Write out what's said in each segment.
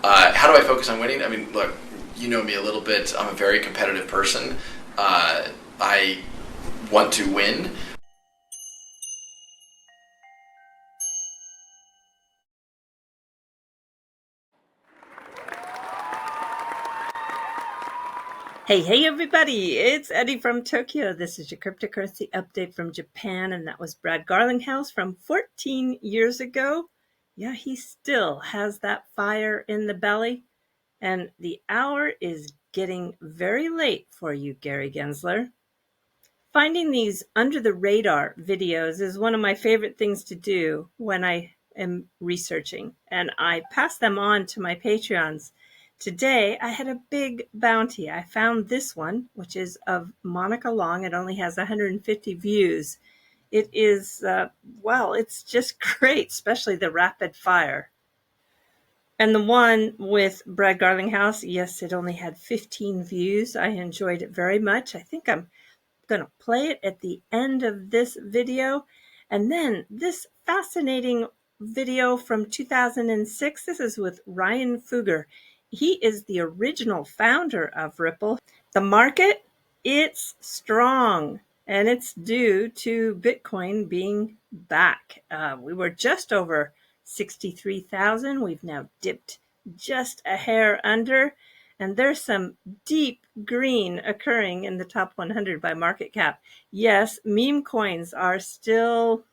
How do I focus on winning? I mean, look, you know me a little bit. I'm a very competitive person. I want to win. Hey everybody, it's Eddie from Tokyo. This is your cryptocurrency update from Japan, and that was Brad Garlinghouse from 14 years ago. Yeah, he still has that fire in the belly, and the hour is getting very late for you, Gary Gensler. Finding these under the radar videos is one of my favorite things to do when I am researching, and I pass them on to my Patreons. Today, I had a big bounty. I found this one, which is of Monica Long. It only has 150 views. It is, well, it's just great, especially the rapid fire. And the one with Brad Garlinghouse, yes, it only had 15 views. I enjoyed it very much. I think I'm going to play it at the end of this video. And then this fascinating video from 2006. This is with Ryan Fugger. He is the original founder of Ripple. The market, it's strong, and it's due to Bitcoin being back. We were just over 63,000. We've now dipped just a hair under, and there's some deep green occurring in the top 100 by market cap. Yes, meme coins are still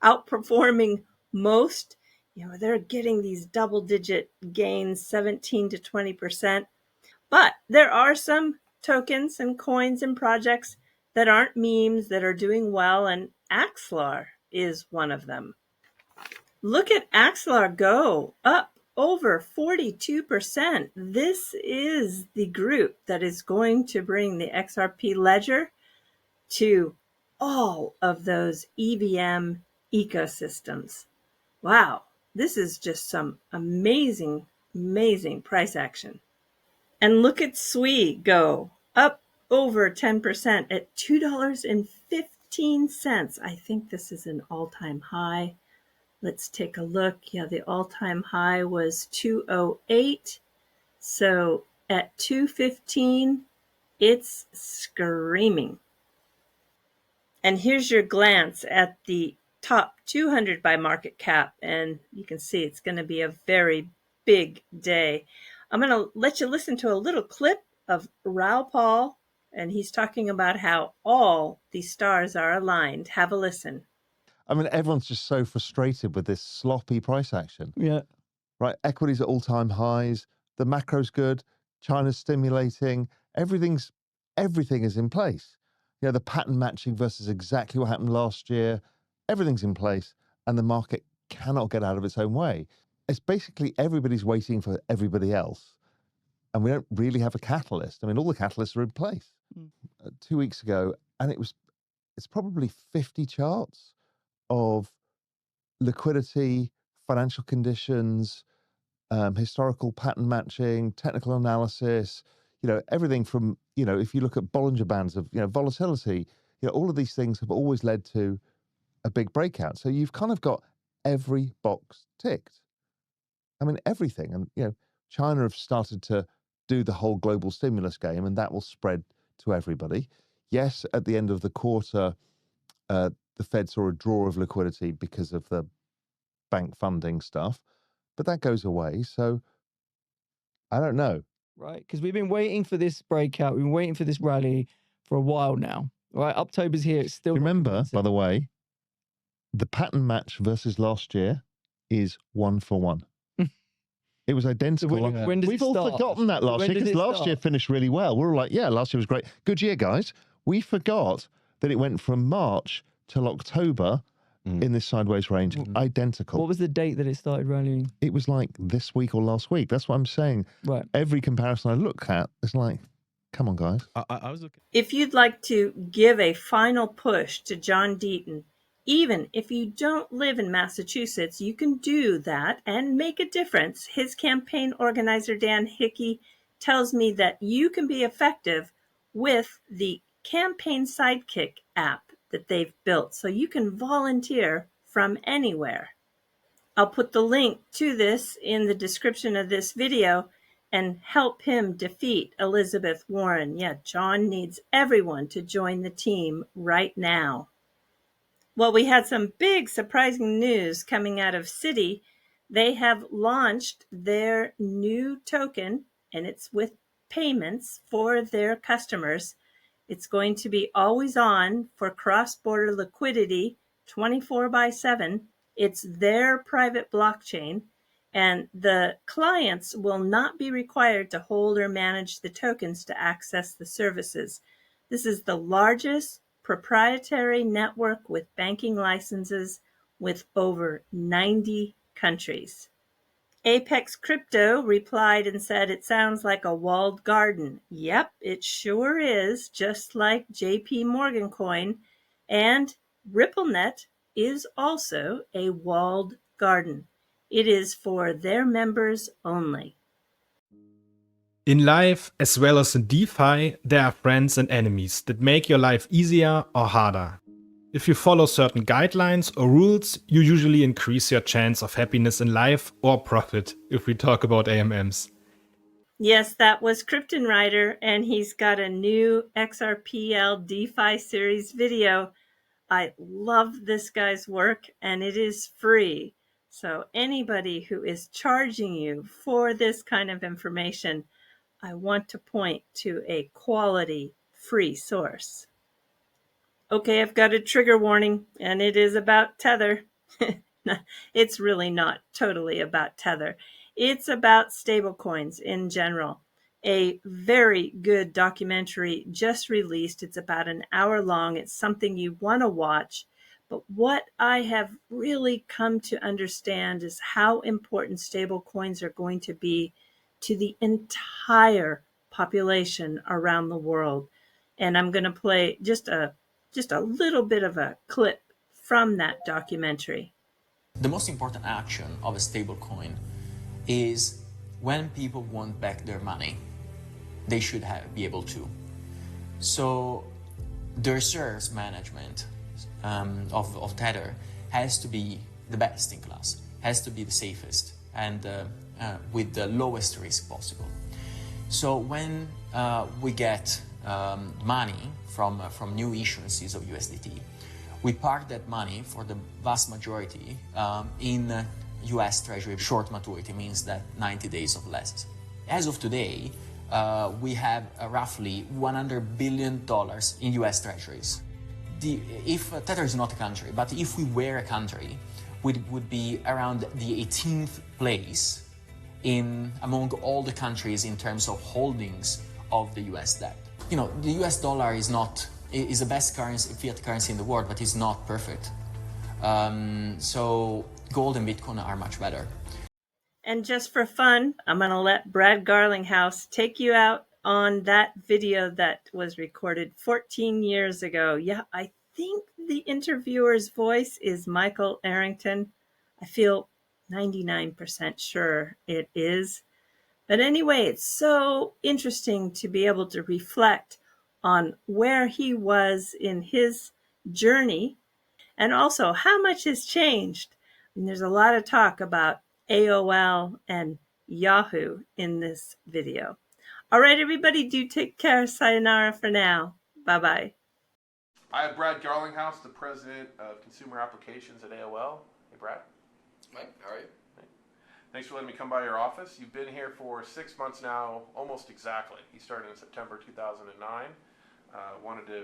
outperforming most. You know, they're getting these double-digit gains, 17 to 20%. But there are some tokens and coins and projects that aren't memes that are doing well, and AXELAR is one of them. Look at AXELAR go up over 42%. This is the group that is going to bring the XRP ledger to all of those EVM ecosystems. Wow, this is just some amazing, amazing price action. And look at SUI go up over 10% at $2.15. I think this is an all-time high. Let's take a look. Yeah, the all-time high was 208. So at 215, it's screaming. And here's your glance at the top 200 by market cap. And you can see it's going to be a very big day. I'm going to let you listen to a little clip of Raoul Pal, and he's talking about how all the stars are aligned. Have a listen. I mean, everyone's just so frustrated with this sloppy price action. Yeah. Right. Equities at all-time highs. The macro's good. China's stimulating. Everything is in place. You know, the pattern matching versus exactly what happened last year. Everything's in place, and the market cannot get out of its own way. It's basically everybody's waiting for everybody else, and we don't really have a catalyst. I mean, all the catalysts are in place. 2 weeks ago, and it's probably 50 charts of liquidity, financial conditions, historical pattern matching, technical analysis, you know, everything from, you know, if you look at Bollinger Bands of, you know, volatility, you know, all of these things have always led to a big breakout. So you've kind of got every box ticked. I mean, everything. And, you know, China have started to do the whole global stimulus game, and that will spread to everybody. Yes, at the end of the quarter, the Fed saw a draw of liquidity because of the bank funding stuff, but that goes away. So I don't know. Right, because we've been waiting for this breakout. We've been waiting for this rally for a while now. Right, October's here. It's still. Remember, by the way, the pattern match versus last year is 1 for 1. It was identical. So when does We've it all start? forgotten that last year, because last year finished really well. We were like, yeah, last year was great. Good year, guys. We forgot that it went from March till October in this sideways range, identical. What was the date that it started rallying? It was like this week or last week. That's what I'm saying. Right. Every comparison I look at is like, come on, guys. I was looking. If you'd like to give a final push to John Deaton, even if you don't live in Massachusetts, you can do that and make a difference. His campaign organizer, Dan Hickey, tells me that you can be effective with the Campaign Sidekick app that they've built. So you can volunteer from anywhere. I'll put the link to this in the description of this video and help him defeat Elizabeth Warren. Yeah, John needs everyone to join the team right now. Well, we had some big surprising news coming out of Citi. They have launched their new token, and it's with payments for their customers. It's going to be always on for cross-border liquidity, 24/7. It's their private blockchain, and the clients will not be required to hold or manage the tokens to access the services. This is the largest proprietary network with banking licenses with over 90 countries. Apex Crypto replied and said, "It sounds like a walled garden." Yep, it sure is, just like JP Morgan Coin. And RippleNet is also a walled garden. It is for their members only. In life, as well as in DeFi, there are friends and enemies that make your life easier or harder. If you follow certain guidelines or rules, you usually increase your chance of happiness in life or profit, if we talk about AMMs. Yes, that was Krypton Rider, and he's got a new XRPL DeFi series video. I love this guy's work, and it is free. So anybody who is charging you for this kind of information, I want to point to a quality free source. Okay, I've got a trigger warning, and it is about Tether. It's really not totally about Tether. It's about stablecoins in general. A very good documentary just released. It's about an hour long. It's something you want to watch. But what I have really come to understand is how important stablecoins are going to be to the entire population around the world. And I'm going to play just a little bit of a clip from that documentary. The most important action of a stablecoin is when people want back their money, they should be able to. So the reserves management of Tether has to be the best in class, has to be the safest, and with the lowest risk possible. So when we get money from new issuances of USDT, we park that money for the vast majority in US Treasury. Short maturity means that 90 days or less. As of today, we have roughly $100 billion in US Treasuries. If Tether is not a country, but if we were a country, we would be around the 18th place among all the countries in terms of holdings of the US debt. You know, the US dollar is the best currency, fiat currency in the world, but it's not perfect. So gold and Bitcoin are much better. And just for fun, I'm going to let Brad Garlinghouse take you out on that video that was recorded 14 years ago. Yeah, I think the interviewer's voice is Michael Arrington. I feel 99% sure it is. But anyway, it's so interesting to be able to reflect on where he was in his journey and also how much has changed. And there's a lot of talk about AOL and Yahoo in this video. All right, everybody, do take care. Sayonara for now. Bye-bye. I have Brad Garlinghouse, the president of consumer applications at AOL. Hey, Brad. Mike, how are you? Thanks for letting me come by your office. You've been here for 6 months now, almost exactly. You started in September 2009. Wanted to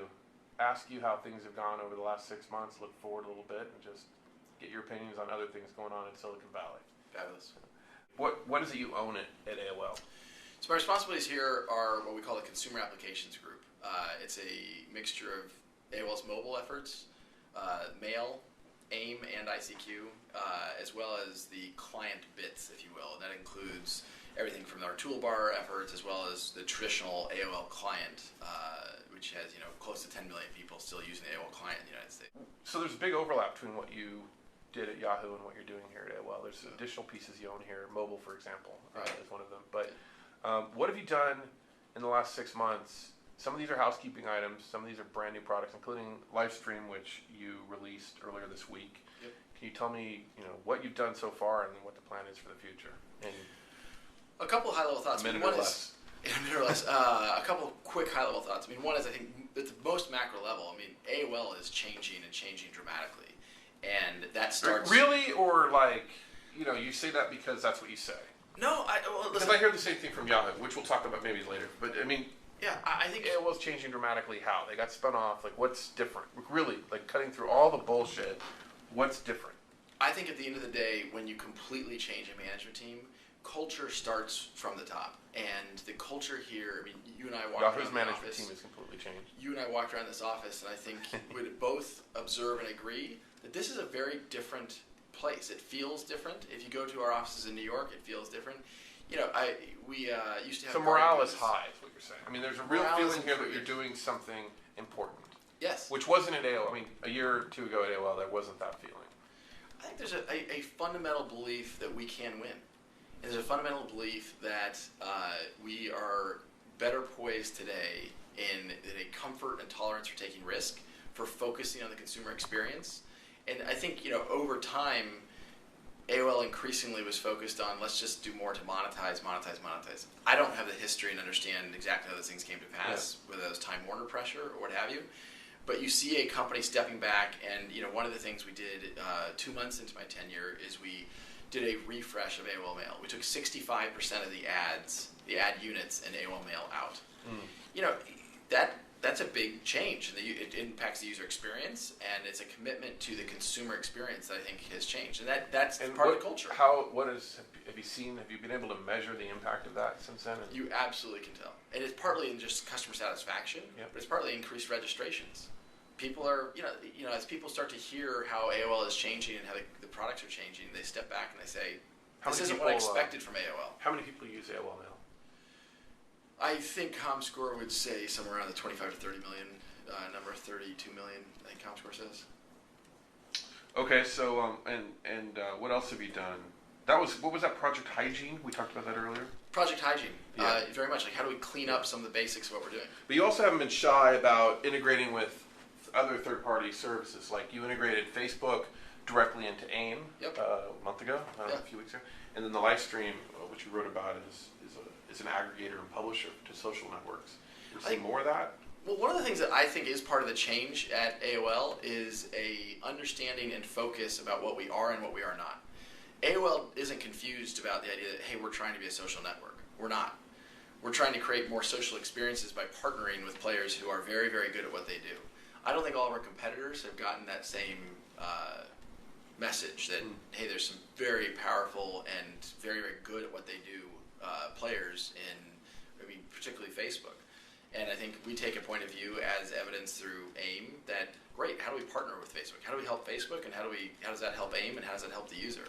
ask you how things have gone over the last 6 months, look forward a little bit, and just get your opinions on other things going on in Silicon Valley. Fabulous. What is it you own at AOL? So my responsibilities here are what we call the Consumer Applications Group. It's a mixture of AOL's mobile efforts, mail, AIM, and ICQ, as well as the client bits, if you will. And that includes everything from our toolbar efforts as well as the traditional AOL client, which has close to 10 million people still using the AOL client in the United States. So there's a big overlap between what you did at Yahoo and what you're doing here at AOL. There's additional pieces you own here. Mobile, for example, is one of them. But what have you done in the last 6 months? Some of these are housekeeping items. Some of these are brand new products, including Livestream, which you released earlier this week. Yep. Can you tell me, what you've done so far and what the plan is for the future? And a couple of high-level thoughts. a minute One or is, less. a couple of quick high-level thoughts. One is, I think, at the most macro level, AOL is changing and changing dramatically. And that starts... Really? Or you say that because that's what you say? No, Because listen. I hear the same thing from Yahoo, which we'll talk about maybe later. But, Yeah, I think... AOL is changing dramatically. How? They got spun off. What's different? Really, cutting through all the bullshit, what's different? I think at the end of the day, when you completely change a management team, culture starts from the top. And the culture here, you and I walked Yahoo's around the management office. team has completely changed. You and I walked around this office, and I think we'd both observe and agree that this is a very different place. It feels different. If you go to our offices in New York, it feels different. We used to have... So morale is high, is what you're saying. There's a real Morale is feeling here that improved. you're doing something important. Yes. Which wasn't at AOL. A year or two ago at AOL, there wasn't that feeling. I think there's a fundamental belief that we can win. And there's a fundamental belief that we are better poised today in a comfort and tolerance for taking risk, for focusing on the consumer experience. And I think, over time, AOL increasingly was focused on let's just do more to monetize. I don't have the history and understand exactly how those things came to pass, whether that was Time Warner pressure or what have you. But you see a company stepping back, and one of the things we did 2 months into my tenure is we did a refresh of AOL Mail. We took 65% of the ad units in AOL Mail out. That's a big change. It impacts the user experience, and it's a commitment to the consumer experience that I think has changed. And that's part of the culture. Have you been able to measure the impact of that since then? You absolutely can tell. And it's partly in just customer satisfaction, but it's partly increased registrations. People are, as people start to hear how AOL is changing and how the products are changing, they step back and they say, this isn't what I expected from AOL. How many people use AOL Mail? I think ComScore would say somewhere around the 25 to 30 million number, 32 million, I think ComScore says. Okay, so, what else have you done? What was that, Project Hygiene? We talked about that earlier. Project Hygiene, very much. How do we clean up some of the basics of what we're doing? But you also haven't been shy about integrating with other third-party services. You integrated Facebook directly into AIM a month ago, a few weeks ago. And then the live stream, which you wrote about, is an aggregator and publisher to social networks. You're seeing more of that? Well, one of the things that I think is part of the change at AOL is a understanding and focus about what we are and what we are not. AOL isn't confused about the idea that, hey, we're trying to be a social network. We're not. We're trying to create more social experiences by partnering with players who are very, very good at what they do. I don't think all of our competitors have gotten that same message that, hey, there's some very powerful and very, very good at what they do players in, particularly Facebook. And I think we take a point of view as evidenced through AIM that, great, how do we partner with Facebook? How do we help Facebook, and how does that help AIM, and how does that help the user?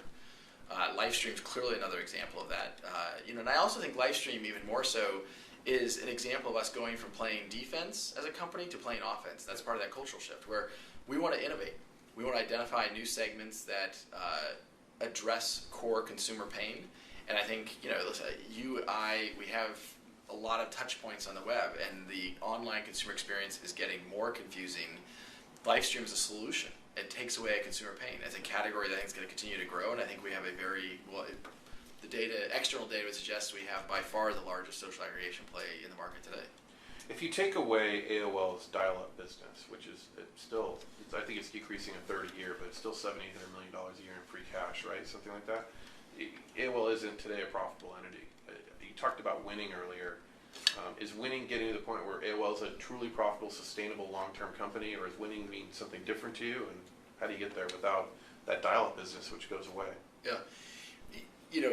Livestream is clearly another example of that. And I also think Livestream, even more so, is an example of us going from playing defense as a company to playing offense. That's part of that cultural shift, where we want to innovate. We want to identify new segments that address core consumer pain. And I think, listen, we have a lot of touch points on the web, and the online consumer experience is getting more confusing. Livestream is a solution. It takes away a consumer pain. As a category that I think is going to continue to grow, and I think we have external data would suggest we have by far the largest social aggregation play in the market today. If you take away AOL's dial-up business, which is still, I think it's decreasing a third a year, but it's still $700 million a year in free cash, right? Something like that. AOL isn't today a profitable entity. You talked about winning earlier. Is winning getting to the point where AOL is a truly profitable, sustainable, long-term company, or is winning mean something different to you? And how do you get there without that dial-up business, which goes away? Yeah.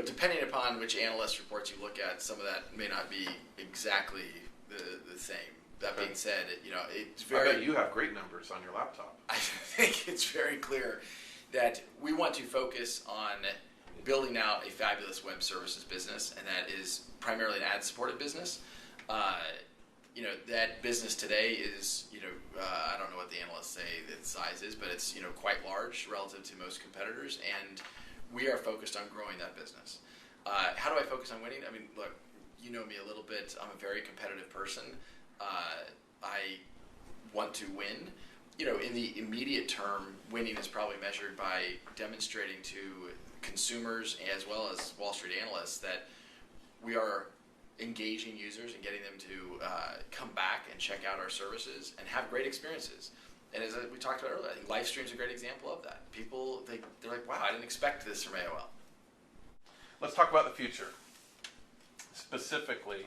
Depending upon which analyst reports you look at, some of that may not be exactly the same. That being said, it's very... I bet you have great numbers on your laptop. I think it's very clear that we want to focus on building out a fabulous web services business, and that is primarily an ad-supported business. That business today is, I don't know what the analysts say the size is, but it's, quite large relative to most competitors, and we are focused on growing that business. How do I focus on winning? Look, you know me a little bit. I'm a very competitive person. I want to win, in the immediate term, winning is probably measured by demonstrating to consumers as well as Wall Street analysts that we are engaging users and getting them to come back and check out our services and have great experiences. And as we talked about earlier, I think live stream's a great example of that. People, they're like, wow, I didn't expect this from AOL. Let's talk about the future. Specifically,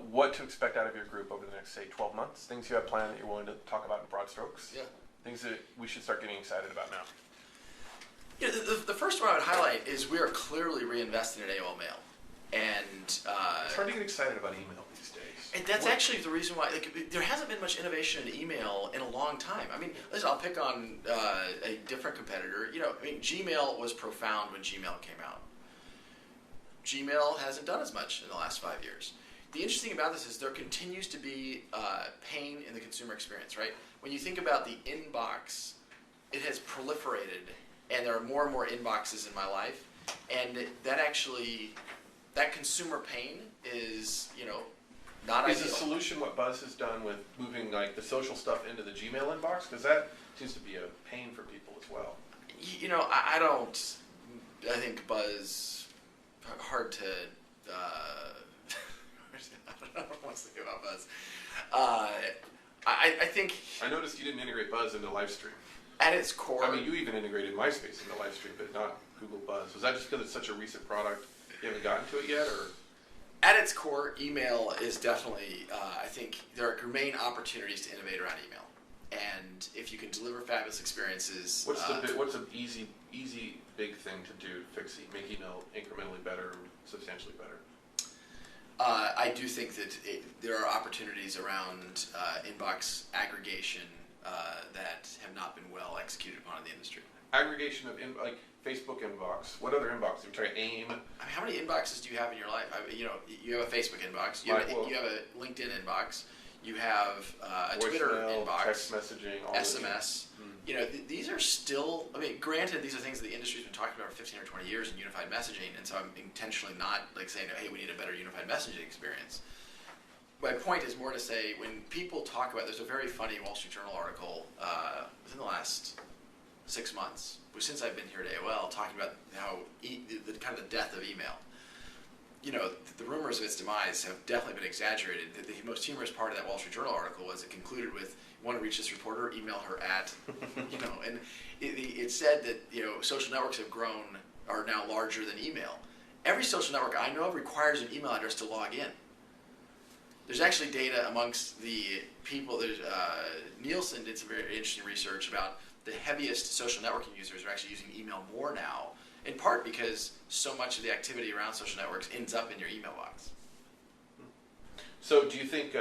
what to expect out of your group over the next, say, 12 months. Things you have planned that you're willing to talk about in broad strokes. Yeah. Things that we should start getting excited about now. Yeah, the first one I would highlight is we are clearly reinvesting in AOL Mail. And it's hard to get excited about email these days. And that's actually the reason why there hasn't been much innovation in email in a long time. I mean, listen, I'll pick on a different competitor. Gmail was profound when Gmail came out. Gmail hasn't done as much in the last 5 years. The interesting about this is there continues to be pain in the consumer experience, right? When you think about the inbox, it has proliferated, and there are more and more inboxes in my life, and that consumer pain is, not ideal. Is the solution what Buzz has done with moving the social stuff into the Gmail inbox? Because that seems to be a pain for people as well. I think Buzz, hard to, I don't know what to say about Buzz. I think... I noticed you didn't integrate Buzz into Livestream. At its core... I mean, you even integrated MySpace into Livestream, but not Google Buzz. Was that just because it's such a recent product? You haven't gotten to it yet, or...? At its core, email is definitely, I think, there remain opportunities to innovate around email. And if you can deliver fabulous experiences... What's an easy, big thing to do to make email incrementally better, substantially better? I do think that there are opportunities around inbox aggregation that have not been well executed upon in the industry. Aggregation of Facebook inbox. What other inbox? You try AIM. I mean, how many inboxes do you have in your life? You have a Facebook inbox. You have a LinkedIn inbox. You have a Twitter inbox. Text messaging. All SMS. These are still. I mean, granted, these are things that the industry's been talking about for 15 or 20 years in unified messaging, and so I'm intentionally not saying, hey, we need a better unified messaging experience. My point is more to say when people talk about. There's a very funny Wall Street Journal article within the last 6 months, since I've been here at AOL, talking about how the kind of the death of email. The rumors of its demise have definitely been exaggerated. The most humorous part of that Wall Street Journal article was it concluded with, want to reach this reporter, email her at, and it said that, social networks are now larger than email. Every social network I know of requires an email address to log in. There's actually data amongst the people, Nielsen did some very interesting research about the heaviest social networking users are actually using email more now, in part because so much of the activity around social networks ends up in your email box. So do you think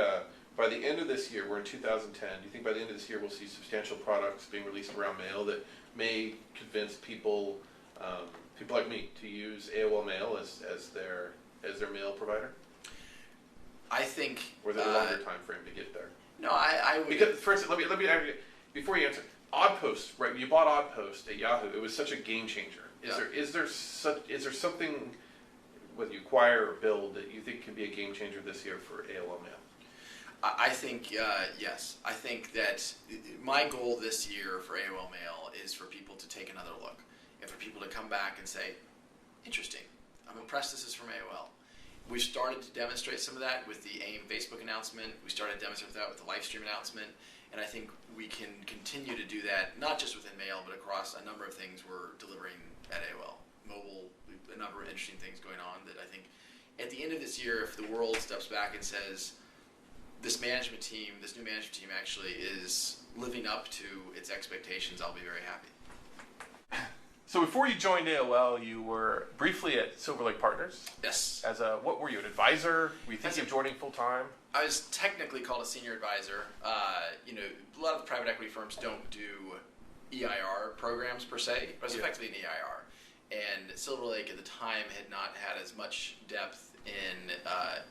by the end of this year, we're in 2010, do you think by the end of this year we'll see substantial products being released around mail that may convince people like me to use AOL Mail as their mail provider? I think... Or is it a longer time frame to get there? No, I would... Because, for instance, let me before you answer, Oddpost, right? You bought Oddpost at Yahoo. It was such a game changer. Is there something, whether you acquire or build, that you think can be a game changer this year for AOL Mail? I think yes. I think that my goal this year for AOL Mail is for people to take another look, and for people to come back and say, "Interesting. I'm impressed. This is from AOL." We've started to demonstrate some of that with the AIM Facebook announcement. We started to demonstrate that with the Livestream announcement. And I think we can continue to do that, not just within mail, but across a number of things we're delivering at AOL. Mobile, a number of interesting things going on that I think at the end of this year, if the world steps back and says, this new management team actually is living up to its expectations, I'll be very happy. So before you joined AOL, you were briefly at Silver Lake Partners. Yes. What were you, an advisor? Were you thinking of joining full time? I was technically called a senior advisor. A lot of private equity firms don't do EIR programs per se, but it's effectively an EIR. And Silver Lake at the time had not had as much depth in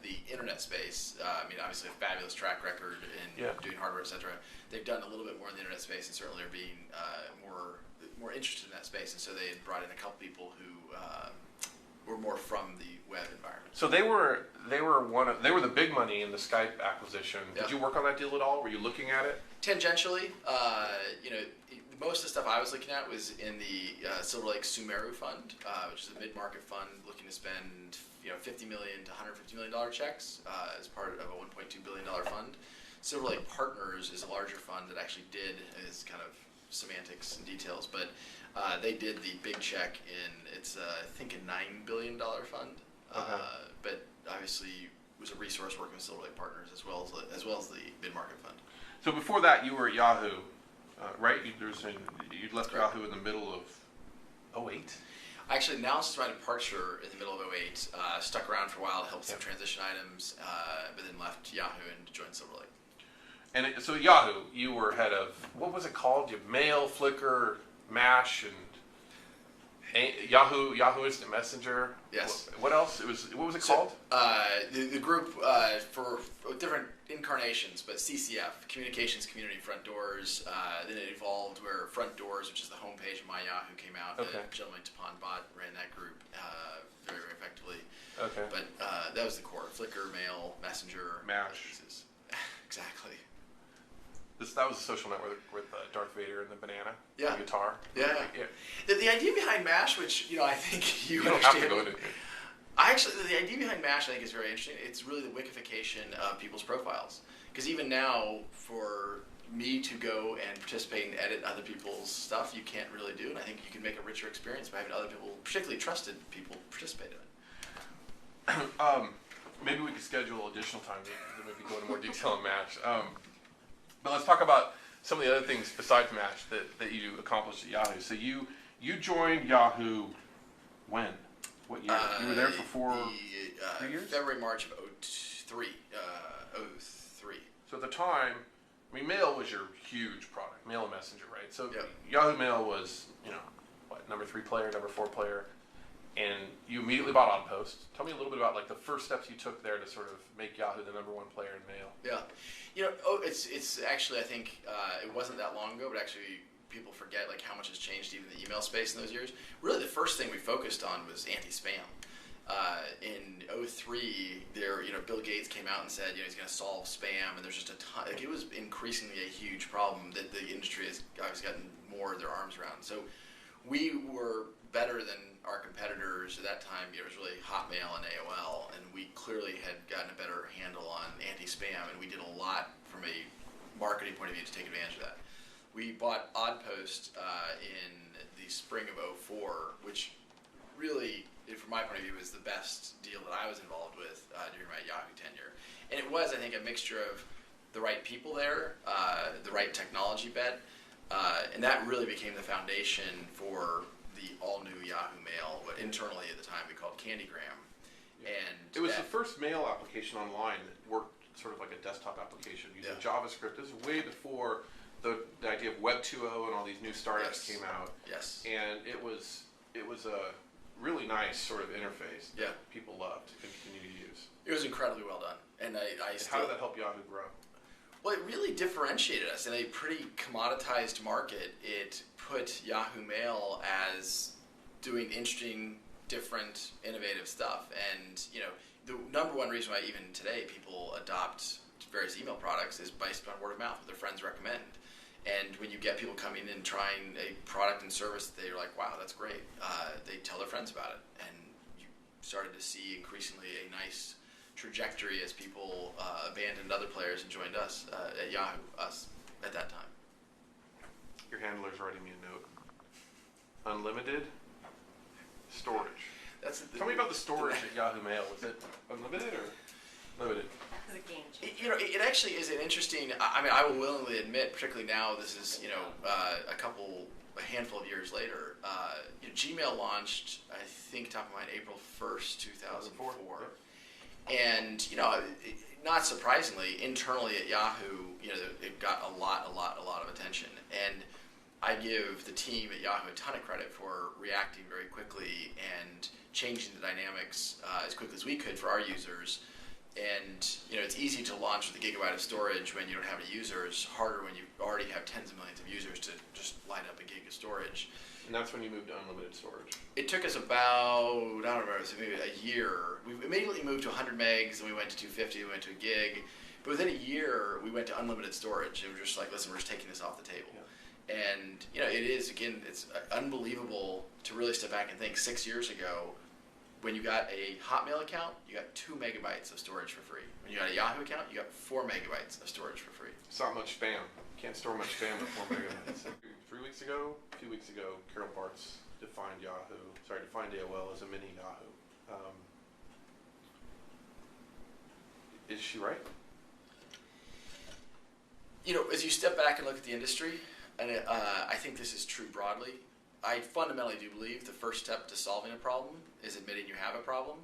the internet space. Obviously a fabulous track record in doing hardware, etc. They've done a little bit more in the internet space, and certainly are being more interested in that space. And so they had brought in a couple people who were more from the web environment. So they were the big money in the Skype acquisition. Yeah. Did you work on that deal at all? Were you looking at it? Tangentially, most of the stuff I was looking at was in the Silver Lake Sumeru Fund, which is a mid-market fund looking to spend $50 million to $150 million checks as part of a $1.2 billion fund. Silver Lake Partners is a larger fund that actually is kind of semantics and details, but they did the big check it's I think a $9 billion fund, but obviously it was a resource working with Silver Lake Partners as well as the mid-market fund. So before that, you were at Yahoo, right? You'd left Yahoo in the middle of 2008. I actually announced my departure in the middle of 2008, stuck around for a while to help some transition items, but then left Yahoo and joined Silver Lake. And so Yahoo, you were head of, what was it called? You had Mail, Flickr, MASH, and Yahoo Instant Messenger. Yes. What else? What was it called? The group for different incarnations, but CCF, Communications Community Front Doors. Then it evolved where Front Doors, which is the homepage of My Yahoo, came out. Okay. The gentleman Tapan Bot ran that group very, very effectively. Okay. But that was the core: Flickr, Mail, Messenger, MASH. Exactly. That was a social network with Darth Vader and the banana, Yeah. the guitar. Yeah. The idea behind MASH, which I think you don't have understand. to go into it. The idea behind MASH I think is very interesting. It's really the wickification of people's profiles. Because even now, for me to go and participate and edit other people's stuff, you can't really do. And I think you can make a richer experience by having other people, particularly trusted people, participate in it. Maybe we could schedule additional time to maybe go into more detail on MASH. But let's talk about some of the other things besides MASH that you accomplished at Yahoo. So you joined Yahoo when? What year? You were there for 3 years? February, March of 2003. So at the time, Mail was your huge product, Mail and Messenger, right? So Yep. Yahoo Mail was, number 3 player, number 4 player, and you immediately bought Outpost. Tell me a little bit about the first steps you took there to sort of make Yahoo the number 1 player in Mail. Yeah. It's actually, I think, it wasn't that long ago, but actually people forget how much has changed even the email space in those years. Really, the first thing we focused on was anti-spam. In 2003, Bill Gates came out and said, he's going to solve spam, and there's just a ton. It was increasingly a huge problem that the industry has obviously gotten more of their arms around. So we were better than our competitors at that time. It was really Hotmail and AOL, and we clearly had gotten a better handle on anti-spam, and we did a lot from a marketing point of view to take advantage of that. We bought Oddpost in the spring of 2004, which really, from my point of view, was the best deal that I was involved with during my Yahoo tenure. And it was, I think, a mixture of the right people there, the right technology bet, and that really became the foundation for the all-new Yahoo Mail, what internally at the time we called Candygram. And it was the first mail application online that worked sort of like a desktop application using JavaScript. This is way before the idea of Web 2.0 and all these new startups came out. Yes. And it was a really nice sort of interface that people loved and continue to use. It was incredibly well done. And how did that help Yahoo grow? Well, it really differentiated us in a pretty commoditized market. It put Yahoo Mail as doing interesting, different, innovative stuff. And, the number one reason why even today people adopt various email products is based on word of mouth, what their friends recommend. And when you get people coming in trying a product and service, they're like, wow, that's great. They tell their friends about it. And you started to see increasingly a nice trajectory as people abandoned other players and joined us at Yahoo, us at that time. Your handler's writing me a note. Unlimited storage. Tell me about the storage at Yahoo Mail. Was it unlimited or limited? That's a game changer. It actually is an interesting. I will willingly admit, particularly now, this is a handful of years later. Gmail launched, I think, top of mind, April 1st, 2004. And not surprisingly, internally at Yahoo, it got a lot of attention. And I give the team at Yahoo a ton of credit for reacting very quickly and changing the dynamics as quickly as we could for our users. And it's easy to launch with a gigabyte of storage when you don't have any users. Harder when you already have tens of millions of users to just light up a gig of storage. And that's when you moved to unlimited storage. It took us about, I don't remember, it was maybe a year. We immediately moved to 100 megs, then we went to 250, we went to a gig. But within a year, we went to unlimited storage, and we're just like, listen, we're just taking this off the table. Yeah. And, you know, it is, again, it's unbelievable to really step back and think 6 years ago, when you got a Hotmail account, you got 2 megabytes of storage for free. When you got a Yahoo account, you got 4 megabytes of storage for free. It's not much spam. Can't store much spam with 4 megabytes. 3 weeks ago, a few weeks ago, Carol Bartz defined AOL as a mini Yahoo. Is she right? You know, as you step back and look at the industry, and I think this is true broadly, I fundamentally do believe the first step to solving a problem is admitting you have a problem.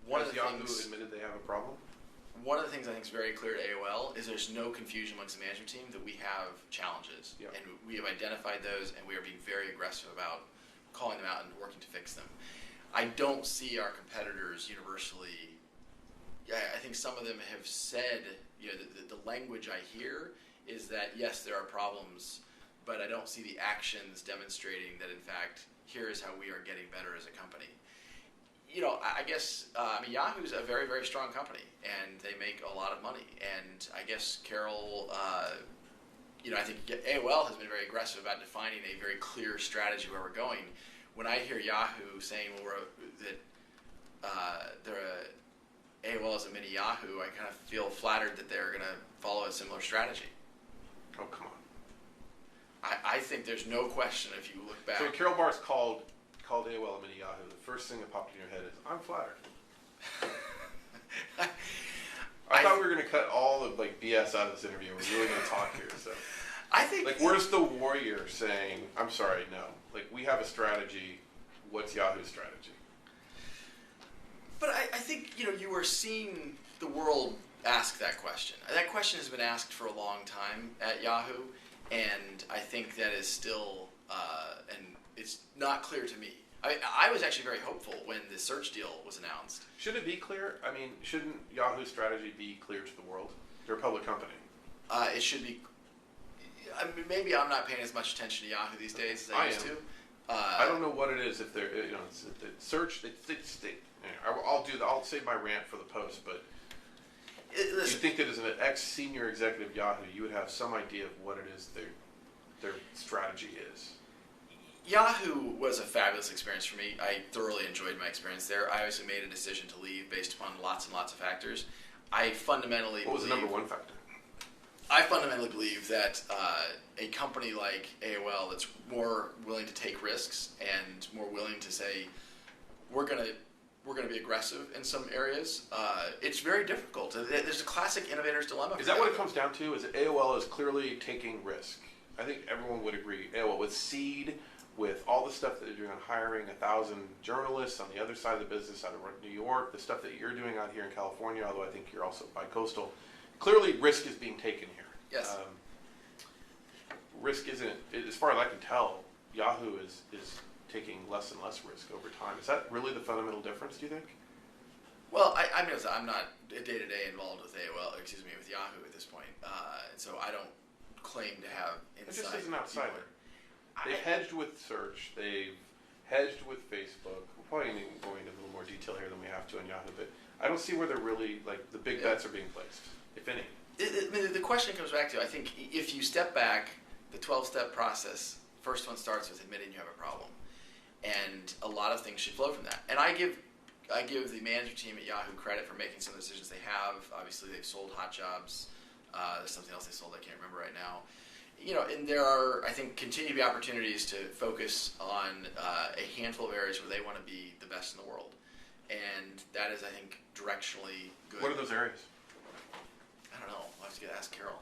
Has Yahoo admitted they have a problem? One of the things I think is very clear to AOL is there's no confusion amongst the management team that we have challenges. Yep. And we have identified those, and we are being very aggressive about calling them out and working to fix them. I don't see our competitors universally. I think some of them have said, you know, the language I hear is that, yes, there are problems, but I don't see the actions demonstrating that, in fact, here is how we are getting better as a company. You know, I guess, Yahoo's a very, very strong company, and they make a lot of money. And I guess Carol, you know, I think AOL has been very aggressive about defining a very clear strategy where we're going. When I hear Yahoo saying AOL is a mini Yahoo, I kind of feel flattered that they're going to follow a similar strategy. Oh, come on. I think there's no question if you look back. So Carol Bartz called AOL a mini Yahoo. The first thing that popped in your head is, I'm flattered. I thought we were going to cut all the BS out of this interview. We're really going to talk here. So I think where's the warrior saying, I'm sorry, no. We have a strategy. What's Yahoo's strategy? But I think, you know, you are seeing the world ask that question. That question has been asked for a long time at Yahoo, and I think that is still, and it's not clear to me. I was actually very hopeful when the search deal was announced. Should it be clear? I mean, shouldn't Yahoo's strategy be clear to the world? They're a public company. It should be. I mean, maybe I'm not paying as much attention to Yahoo these days as I used to. I don't know what it is. If they're, you know, it's the search. I'll save my rant for the post. But you think that as an ex-senior executive Yahoo, you would have some idea of what it is their strategy is. Yahoo was a fabulous experience for me. I thoroughly enjoyed my experience there. I obviously made a decision to leave based upon lots and lots of factors. I fundamentally What was the number one factor? I fundamentally believe that a company like AOL that's more willing to take risks and more willing to say, we're gonna be aggressive in some areas. It's very difficult. There's a classic innovator's dilemma. Is that what it comes down to? Is that AOL is clearly taking risk? I think everyone would agree. AOL with Seed, with all the stuff that they're doing on hiring 1,000 journalists on the other side of the business out of New York, the stuff that you're doing out here in California, although I think you're also bi-coastal. Clearly, risk is being taken here. Yes. Risk isn't, as far as I can tell, Yahoo is taking less and less risk over time. Is that really the fundamental difference, do you think? Well, I mean, I'm not day-to-day involved with with Yahoo at this point, so I don't claim to have insight. Just as an outsider. They've hedged with search, they've hedged with Facebook. We'll probably need to go into a little more detail here than we have to on Yahoo, but I don't see where they're really, the big bets are being placed, if any. The question comes back to, I think, if you step back, the 12-step process, first one starts with admitting you have a problem. And a lot of things should flow from that. And I give the management team at Yahoo credit for making some of the decisions they have. Obviously, they've sold Hot Jobs. There's something else they sold I can't remember right now. You know, and there are, I think, continue to be opportunities to focus on a handful of areas where they want to be the best in the world. And that is, I think, directionally good. What are those areas? I don't know. I'll have to ask Carol.